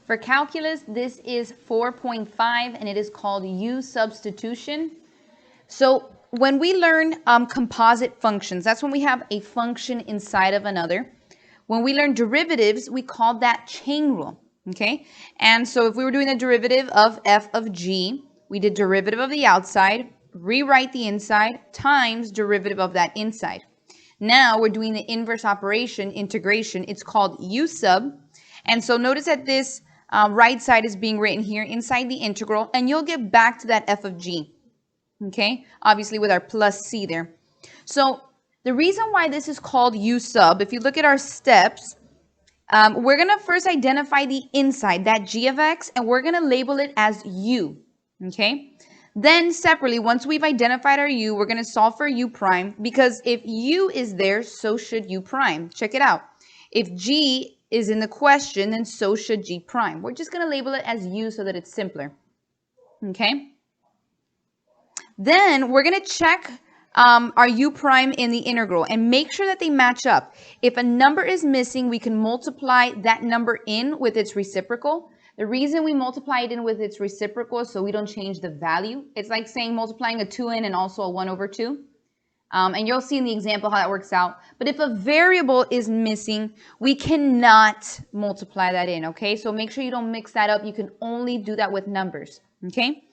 For calculus, this is 4.5 and it is called U substitution. So when we learn composite functions, that's when we have a function inside of another. When we learn derivatives, we call that chain rule, okay? And so if we were doing the derivative of f of g, we did derivative of the outside, rewrite the inside, times derivative of that inside. Now we're doing the inverse operation, integration. It's called U sub. And so notice that this right side is being written here inside the integral, and you'll get back to that f of g, okay? Obviously with our plus c there. So the reason why this is called U sub, if you look at our steps, we're going to first identify the inside, that g of x, and we're going to label it as u, okay? Then separately, once we've identified our u, we're going to solve for u prime, because if u is there, so should u prime. Check it out. If g is in the question, then so should g prime. We're just going to label it as u so that it's simpler, okay? Then we're going to check our u prime in the integral and make sure that they match up. If a number is missing, we can multiply that number in with its reciprocal. The reason we multiply it in with its reciprocal is so we don't change the value. It's like saying multiplying a 2 in and also a 1 over 2. And you'll see in the example how that works out. But if a variable is missing, we cannot multiply that in, okay? So make sure you don't mix that up. You can only do that with numbers, okay?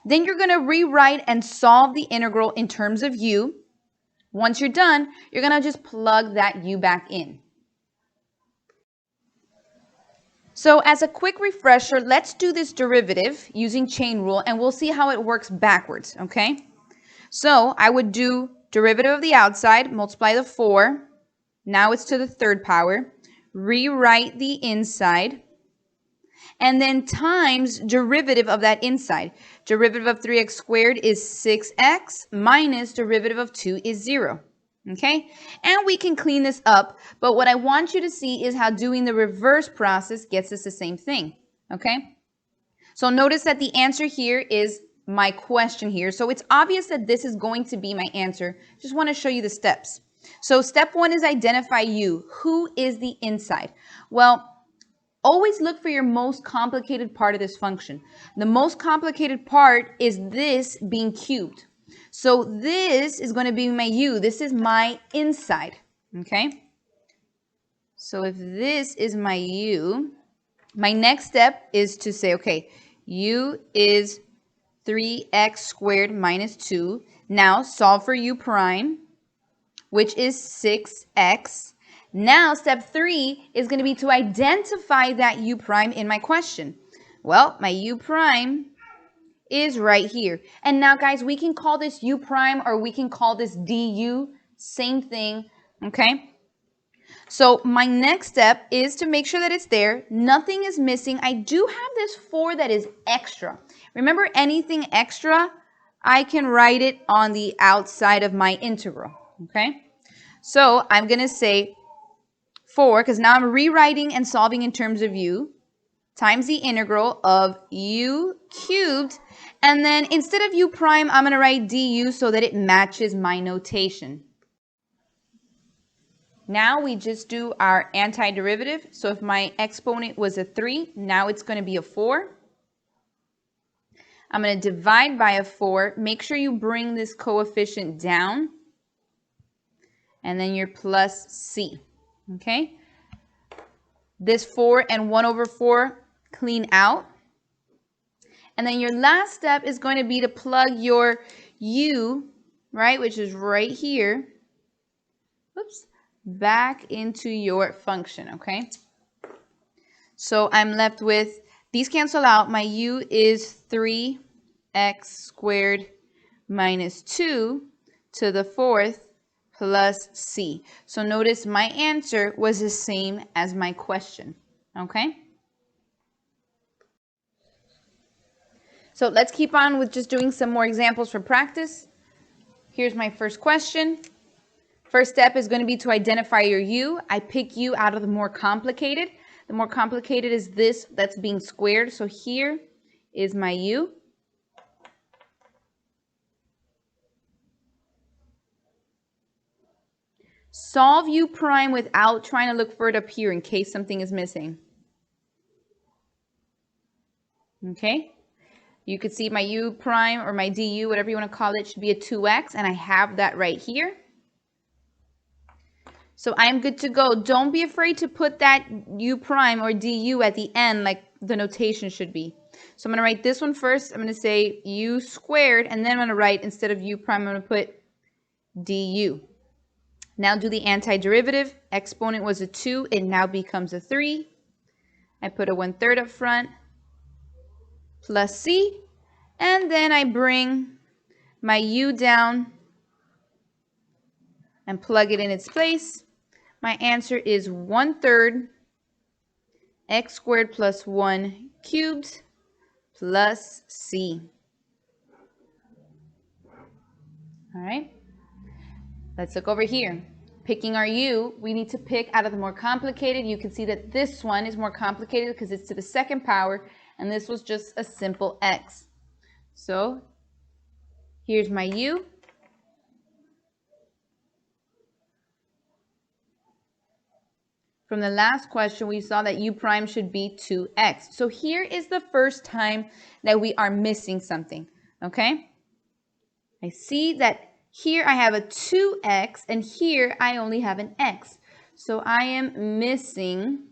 Then you're going to rewrite and solve the integral in terms of u. Once you're done, you're going to just plug that u back in. So as a quick refresher, let's do this derivative using chain rule, and we'll see how it works backwards, okay? So I would do derivative of the outside, multiply the 4. Now it's to the third power. Rewrite the inside. And then times derivative of that inside. Derivative of 3x squared is 6x minus derivative of 2 is 0. Okay? And we can clean this up, but what I want you to see is how doing the reverse process gets us the same thing. Okay? So notice that the answer here is my question here. So it's obvious that this is going to be my answer. Just want to show you the steps. So step 1 is identify u. Who is the inside? Well, always look for your most complicated part of this function. The most complicated part is this being cubed. So this is going to be my u. This is my inside, okay? So if this is my u, my next step is to say, okay, u is 3x squared minus 2. Now solve for u prime, which is 6x. Now, step 3 is going to be to identify that u prime in my question. Well, my u prime is right here. And now, guys, we can call this u prime or we can call this du. Same thing, okay? So my next step is to make sure that it's there. Nothing is missing. I do have this 4 that is extra. Remember, anything extra, I can write it on the outside of my integral, okay? So I'm going to say 4, because now I'm rewriting and solving in terms of u, times the integral of u cubed. And then instead of u prime, I'm going to write du so that it matches my notation. Now we just do our antiderivative. So if my exponent was a 3, now it's going to be a 4. I'm going to divide by a 4. Make sure you bring this coefficient down. And then your plus c. Okay? This 4 and 1 over 4 clean out. And then your last step is going to be to plug your u, right, which is right here, oops, back into your function, okay? So I'm left with, these cancel out. My u is 3x squared minus 2 to the 4th plus c. So notice my answer was the same as my question, okay? So let's keep on with just doing some more examples for practice. Here's my first question. First step is going to be to identify your u. I pick u out of the more complicated. The more complicated is this that's being squared. So here is my u. Solve u prime without trying to look for it up here in case something is missing. Okay? You could see my u prime or my du, whatever you want to call it, should be a 2x, and I have that right here. So I am good to go. Don't be afraid to put that u prime or du at the end like the notation should be. So I'm going to write this one first. I'm going to say u squared, and then I'm going to write, instead of u prime, I'm going to put du. Now do the antiderivative. Exponent was a 2. It now becomes a 3. I put a 1/3 up front plus c. And then I bring my u down and plug it in its place. My answer is 1/3 x squared plus 1 cubed plus c. All right, let's look over here. Picking our u, we need to pick out of the more complicated. You can see that this one is more complicated because it's to the second power, and this was just a simple x. So here's my u. From the last question, we saw that u prime should be 2x. So here is the first time that we are missing something, okay? I see that here I have a 2x, and here I only have an x. So I am missing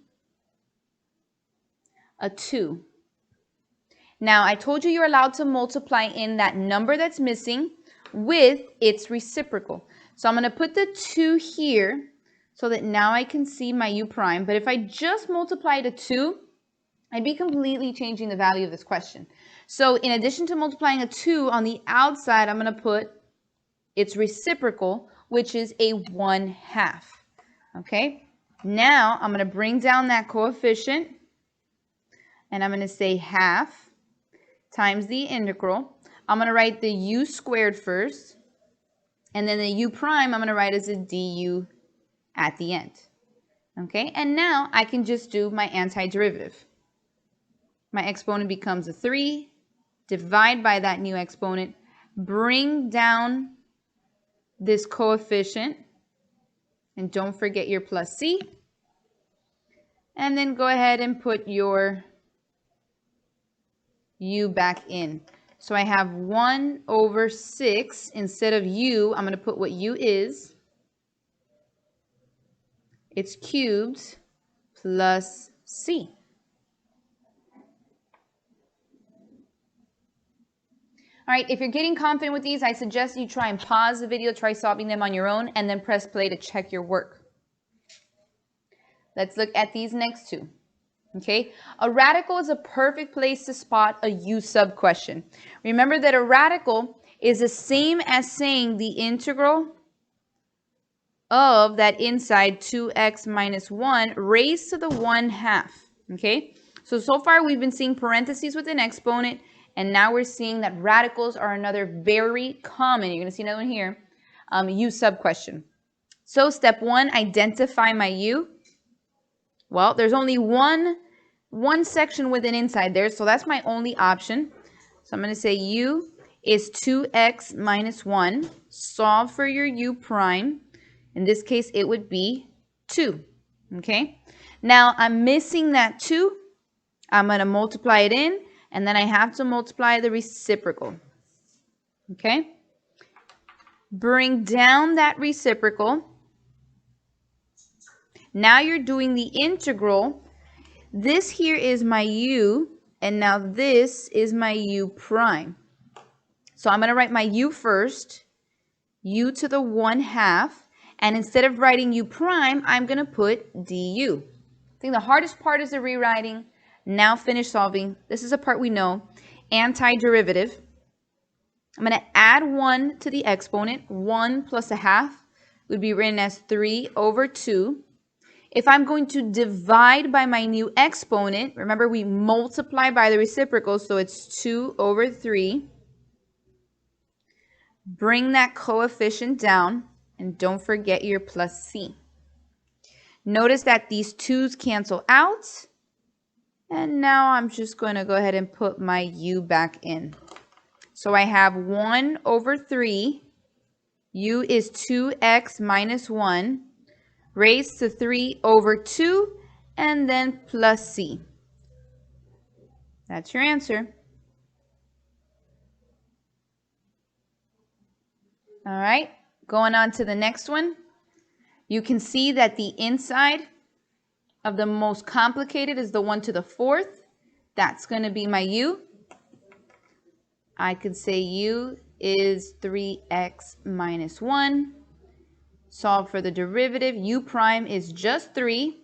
a 2. Now, I told you you're allowed to multiply in that number that's missing with its reciprocal. So I'm going to put the 2 here so that now I can see my u prime. But if I just multiply to 2, I'd be completely changing the value of this question. So in addition to multiplying a 2 on the outside, I'm going to put its reciprocal, which is a 1/2. Okay, now I'm going to bring down that coefficient, and I'm going to say half times the integral. I'm going to write the u squared first, and then the u prime I'm going to write as a du at the end. Okay, and now I can just do my antiderivative. My exponent becomes a 3, divide by that new exponent, bring down this coefficient, and don't forget your plus c, and then go ahead and put your u back in. So I have 1/6. Instead of u, I'm going to put what u is. It's cubed plus c. All right, if you're getting confident with these, I suggest you try and pause the video, try solving them on your own, and then press play to check your work. Let's look at these next two. Okay, a radical is a perfect place to spot a u sub question. Remember that a radical is the same as saying the integral of that inside 2x minus 1 raised to the 1/2. Okay, so far we've been seeing parentheses with an exponent, and now we're seeing that radicals are another very common, you're going to see another one here, u sub question. So step 1, identify my u. Well, there's only one section with an inside there, so that's my only option. So I'm going to say u is 2x minus 1. Solve for your u prime. In this case, it would be 2. Okay? Now, I'm missing that 2. I'm going to multiply it in, and then I have to multiply the reciprocal. Okay? Bring down that reciprocal. Now you're doing the integral. This here is my u, and now this is my u prime. So I'm going to write my u first, u to the 1/2, and instead of writing u prime, I'm going to put du. I think the hardest part is the rewriting. Now finish solving. This is a part we know. Antiderivative. I'm going to add 1 to the exponent. 1 plus 1/2 would be written as 3/2. If I'm going to divide by my new exponent, remember we multiply by the reciprocal, so it's 2/3. Bring that coefficient down, and don't forget your plus c. Notice that these 2's cancel out, and now I'm just going to go ahead and put my u back in. So I have 1/3. U is 2x minus 1. Raised to 3/2, and then plus c. That's your answer. All right, going on to the next one. You can see that the inside of the most complicated is the 1 to the 4th. That's going to be my u. I could say u is 3x minus 1. Solve for the derivative. U prime is just 3.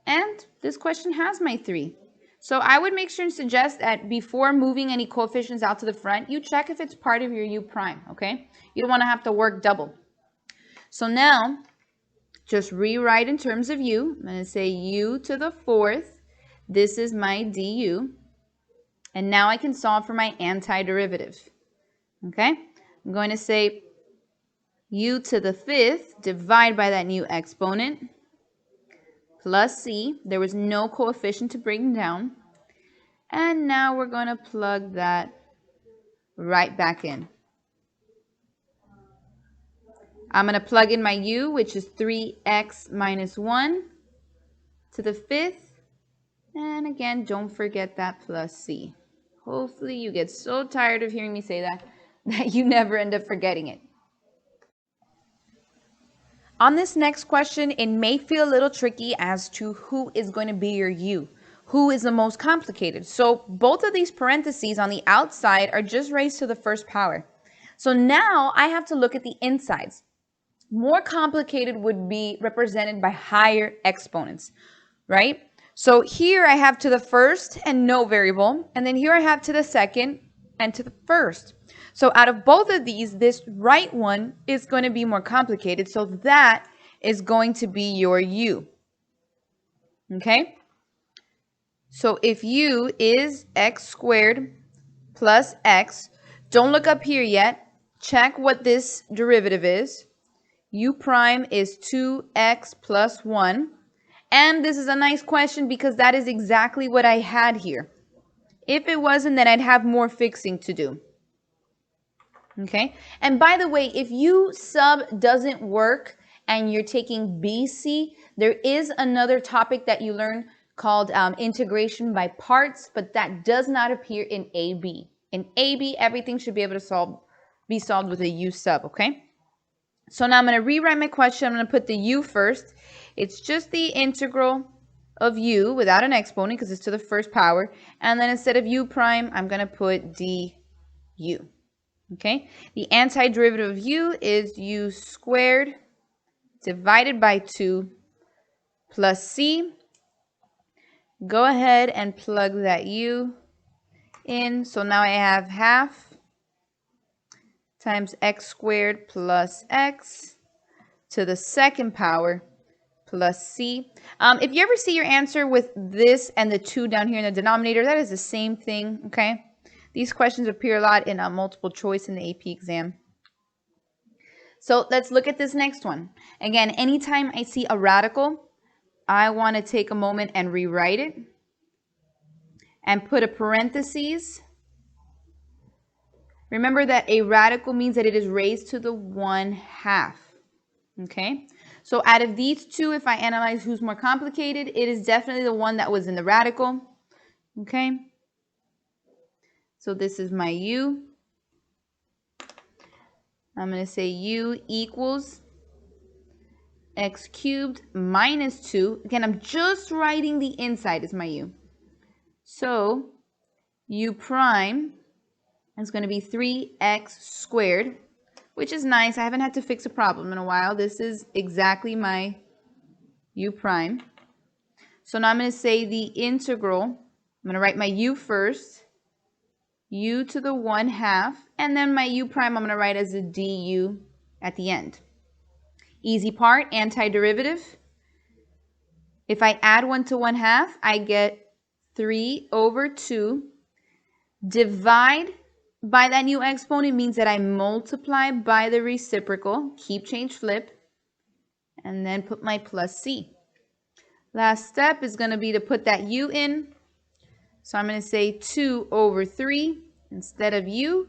And this question has my 3. So I would make sure and suggest that before moving any coefficients out to the front, you check if it's part of your u prime, okay? You don't want to have to work double. So now, just rewrite in terms of u. I'm going to say u to the 4th. This is my du. And now I can solve for my antiderivative. Okay? I'm going to say u to the 5th, divide by that new exponent, plus c. There was no coefficient to bring down. And now we're going to plug that right back in. I'm going to plug in my u, which is 3x minus 1 to the 5th. And again, don't forget that plus c. Hopefully you get so tired of hearing me say that you never end up forgetting it. On this next question, it may feel a little tricky as to who is going to be your u. Who is the most complicated? So both of these parentheses on the outside are just raised to the first power. So now I have to look at the insides. More complicated would be represented by higher exponents, right? So here I have to the first and no variable, and then here I have to the second and to the first. So out of both of these, this right one is going to be more complicated, so that is going to be your u. Okay? So if u is x squared plus x, don't look up here yet. Check what this derivative is. U prime is 2x plus 1. And this is a nice question because that is exactly what I had here. If it wasn't, then I'd have more fixing to do. Okay? And by the way, if U sub doesn't work and you're taking BC, there is another topic that you learn called integration by parts, but that does not appear in AB. In AB, everything should be able to be solved with a U sub, okay? So now I'm going to rewrite my question. I'm going to put the u first. It's just the integral of u without an exponent because it's to the first power. And then instead of u prime, I'm going to put du. Okay? The antiderivative of u is u squared divided by 2 plus c. Go ahead and plug that u in. So now I have half times x squared plus x to the second power plus c. If you ever see your answer with this and the 2 down here in the denominator, that is the same thing, okay? These questions appear a lot in multiple choice in the AP exam. So let's look at this next one. Again, anytime I see a radical, I want to take a moment and rewrite it and put a parentheses. Remember that a radical means that it is raised to the 1/2. Okay? So out of these two, if I analyze who's more complicated, it is definitely the one that was in the radical. Okay? So this is my u. I'm going to say u equals x cubed minus 2. Again, I'm just writing the inside as my u. So u prime is going to be 3x squared, which is nice. I haven't had to fix a problem in a while. This is exactly my u prime. So now I'm going to say the integral. I'm going to write my u first, u to the 1/2, and then my u prime I'm going to write as a du at the end. Easy part, antiderivative. If I add 1 to 1/2, I get 3 over 2. Divide by that new exponent means that I multiply by the reciprocal, keep, change, flip, and then put my plus c. Last step is going to be to put that u in. So I'm going to say 2 over 3 instead of u,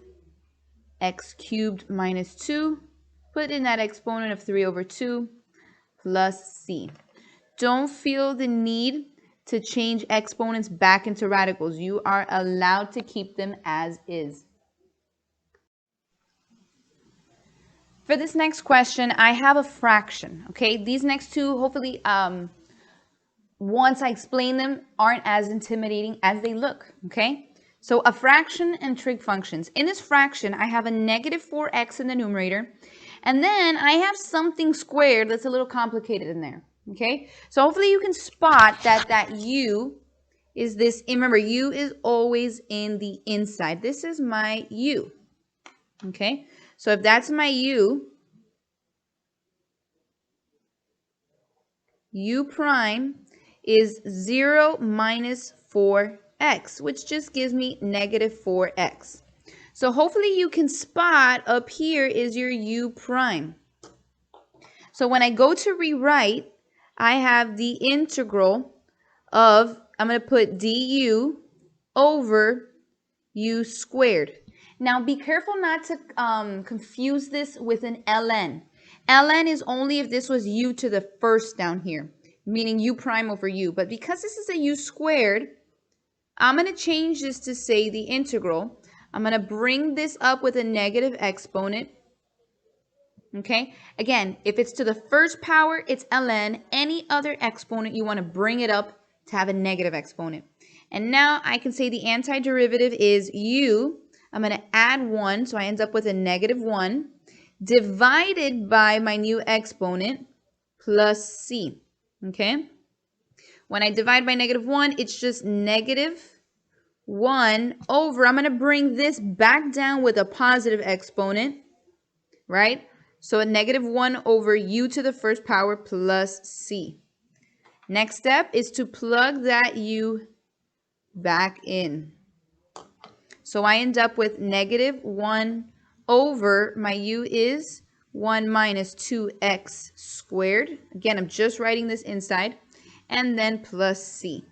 x cubed minus 2. Put in that exponent of 3 over 2 plus c. Don't feel the need to change exponents back into radicals. You are allowed to keep them as is. For this next question, I have a fraction, okay? These next two, hopefully, once I explain them, aren't as intimidating as they look, okay? So a fraction and trig functions. In this fraction, I have a negative 4x in the numerator, and then I have something squared that's a little complicated in there, okay? So hopefully you can spot that u is this, remember, u is always in the inside. This is my u, okay? So if that's my u prime is 0 minus 4x, which just gives me negative 4x. So hopefully you can spot up here is your u prime. So when I go to rewrite, I have the integral of, I'm going to put du over u squared. Now be careful not to confuse this with an ln. ln is only if this was u to the first down here, meaning u prime over u. But because this is a u squared, I'm going to change this to say the integral. I'm going to bring this up with a negative exponent. Okay, again, if it's to the first power, it's ln. Any other exponent, you want to bring it up to have a negative exponent. And now I can say the antiderivative is u. I'm going to add 1, so I end up with a negative 1, divided by my new exponent, plus c. Okay? When I divide by negative 1, it's just negative 1 over, I'm going to bring this back down with a positive exponent, right? So a negative 1 over u to the first power plus c. Next step is to plug that u back in. So I end up with negative 1 over, my u is 1 minus 2x squared. Again, I'm just writing this inside. And then plus c.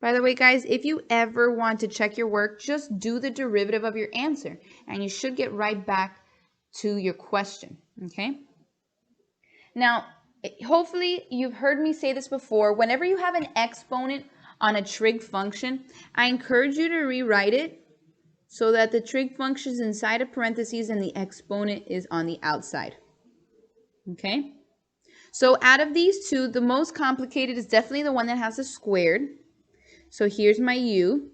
By the way, guys, if you ever want to check your work, just do the derivative of your answer. And you should get right back to your question, okay? Now, hopefully you've heard me say this before. Whenever you have an exponent on a trig function, I encourage you to rewrite it so that the trig function is inside of parentheses and the exponent is on the outside. Okay? So out of these two, the most complicated is definitely the one that has a squared. So here's my u.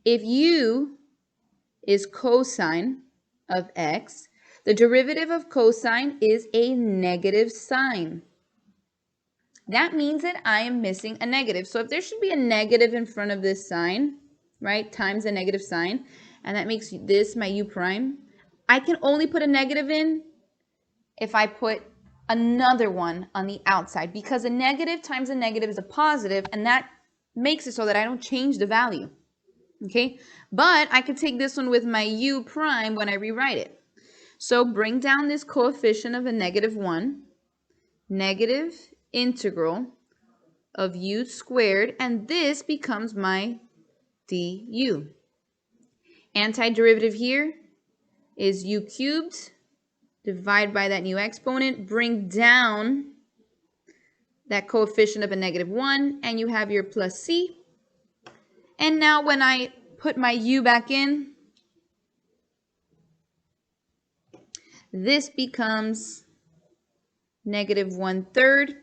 If u is cosine of x, the derivative of cosine is a negative sign. That means that I am missing a negative. So if there should be a negative in front of this sign, right, times a negative sign, and that makes this my u prime, I can only put a negative in if I put another one on the outside, because a negative times a negative is a positive, and that makes it so that I don't change the value. Okay, but I could take this one with my u prime when I rewrite it. So bring down this coefficient of a negative 1, negative integral of u squared, and this becomes my du. Antiderivative here is u cubed, divide by that new exponent, bring down that coefficient of a negative 1, and you have your plus c. And now when I put my u back in, this becomes negative 1/3.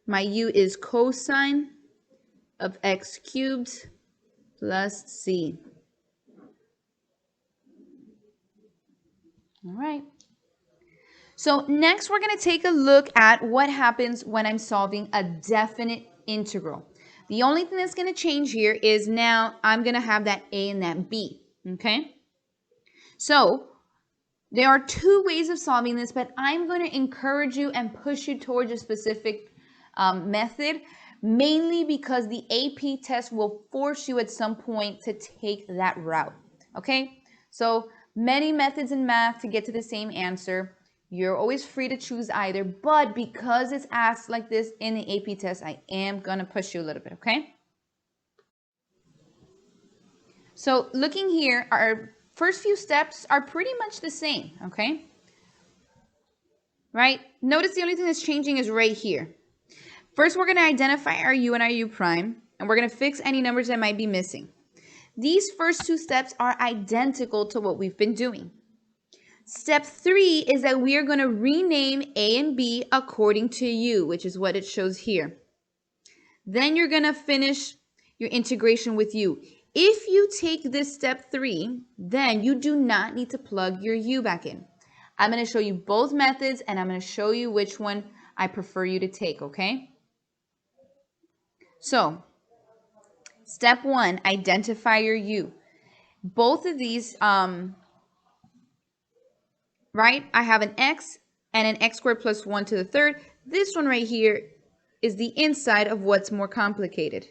My u is cosine of x cubed plus c. All right. So next we're going to take a look at what happens when I'm solving a definite integral. The only thing that's going to change here is now I'm going to have that a and that b, okay? So there are two ways of solving this, but I'm going to encourage you and push you towards a specific method, mainly because the AP test will force you at some point to take that route, okay? So many methods in math to get to the same answer. You're always free to choose either, but because it's asked like this in the AP test, I am going to push you a little bit, okay? So looking here, our first few steps are pretty much the same, okay? Right? Notice the only thing that's changing is right here. First, we're going to identify our u and our u prime, and we're going to fix any numbers that might be missing. These first two steps are identical to what we've been doing. Step 3 is that we are going to rename a and b according to u, which is what it shows here. Then you're going to finish your integration with u. If you take this step 3, then you do not need to plug your u back in. I'm going to show you both methods, and I'm going to show you which one I prefer you to take, okay? So, step 1, identify your u. Both of these, right? I have an x and an x squared plus 1 to the third. This one right here is the inside of what's more complicated.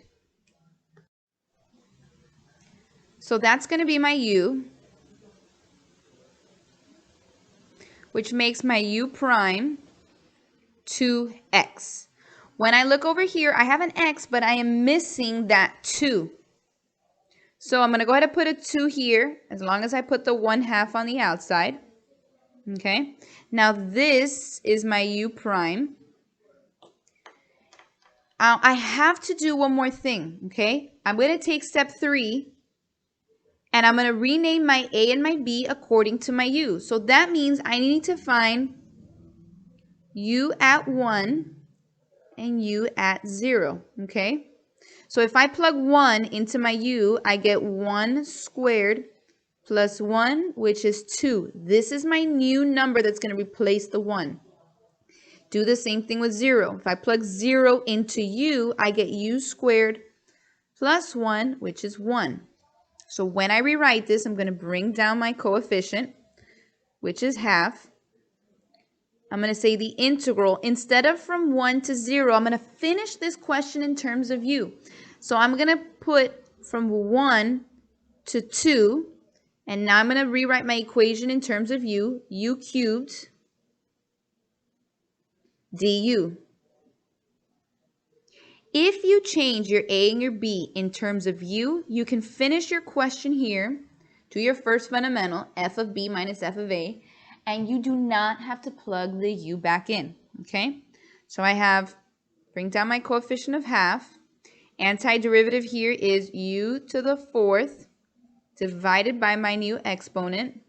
So that's going to be my u, which makes my u prime 2x. When I look over here, I have an x, but I am missing that 2. So I'm going to go ahead and put a 2 here, as long as I put the 1/2 on the outside. Okay, now this is my u prime. I have to do one more thing, okay? I'm going to take step 3, and I'm going to rename my a and my b according to my u. So that means I need to find u at 1 and u at 0, okay? So if I plug 1 into my u, I get 1 squared plus 1, which is 2. This is my new number that's going to replace the 1. Do the same thing with 0. If I plug 0 into u, I get u squared plus 1, which is 1. So when I rewrite this, I'm going to bring down my coefficient, which is half. I'm going to say the integral, instead of from 1 to 0, I'm going to finish this question in terms of u. So I'm going to put from 1 to 2, and now I'm going to rewrite my equation in terms of u cubed du. If you change your a and your b in terms of u, you can finish your question here, do your first fundamental, f of b minus f of a, and you do not have to plug the u back in, okay? So I have, bring down my coefficient of half. Antiderivative here is u to the 4th divided by my new exponent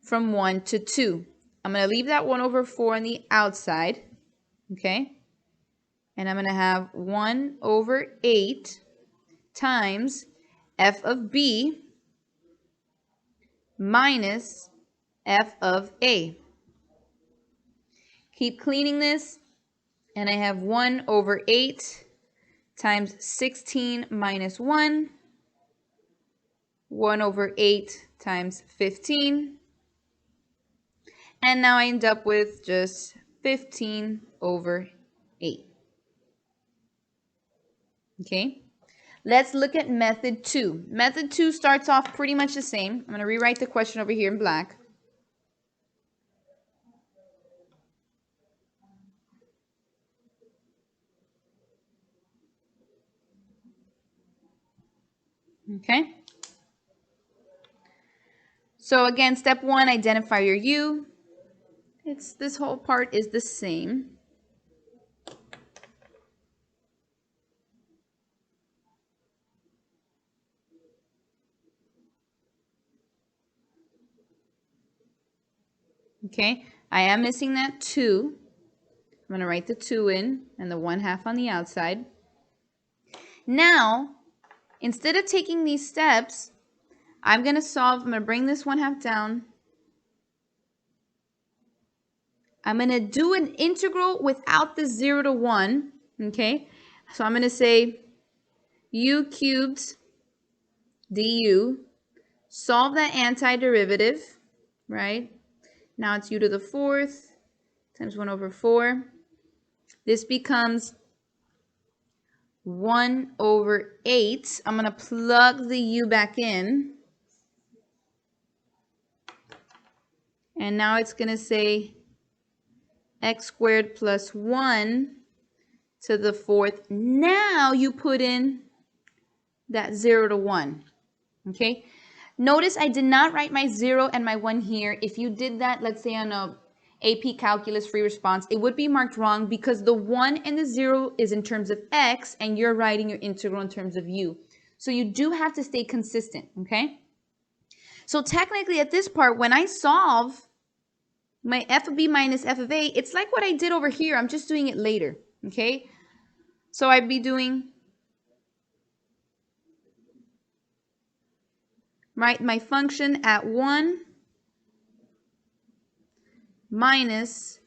from 1 to 2. I'm going to leave that 1 over 4 on the outside, okay? And I'm going to have 1 over 8 times f of b minus f of a. Keep cleaning this, and I have 1 over 8 times 16 minus 1, 1 over 8 times 15. And now I end up with just 15 over 8. Okay, let's look at method 2. Method 2 starts off pretty much the same. I'm going to rewrite the question over here in black. Okay. So again, step 1, identify your u. This whole part is the same. Okay, I am missing that 2. I'm going to write the 2 in and the 1/2 on the outside. Now, instead of taking these steps, I'm going to solve. I'm going to bring this 1/2 down. I'm going to do an integral without the 0 to 1. Okay, so I'm going to say u cubed du. Solve that antiderivative, right? Now it's u to the 4th times 1 over 4. This becomes 1 over 8. I'm going to plug the u back in. And now it's going to say x squared plus 1 to the 4th. Now you put in that 0 to 1. Okay? Notice I did not write my 0 and my 1 here. If you did that, let's say on a AP Calculus free response, it would be marked wrong because the 1 and the 0 is in terms of x and you're writing your integral in terms of u. So you do have to stay consistent, okay? So technically at this part, when I solve my f of b minus f of a, it's like what I did over here. I'm just doing it later, okay? So I'd be doing my function at 1 minus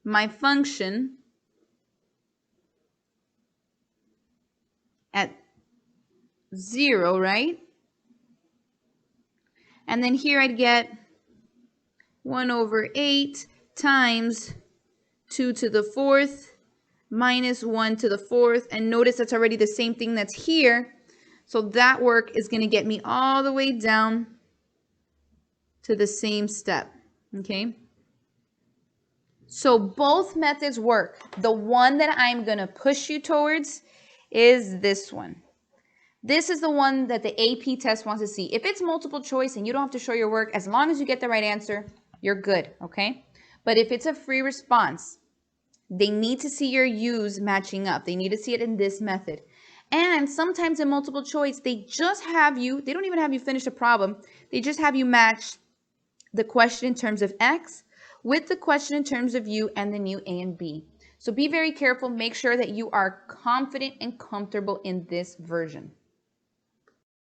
my function at 0, right? And then here I'd get 1 over 8 times 2 to the 4th minus 1 to the 4th. And notice that's already the same thing that's here. So that work is going to get me all the way down to the same step, okay? So both methods work. The one that I'm going to push you towards is this one. This is the one that the AP test wants to see. If it's multiple choice and you don't have to show your work, as long as you get the right answer, you're good, okay? But if it's a free response, they need to see your U's matching up. They need to see it in this method. And sometimes in multiple choice, they just have you, they don't even have you finish a problem. They just have you match the question in terms of X with the question in terms of U and the new A and B. So be very careful. Make sure that you are confident and comfortable in this version.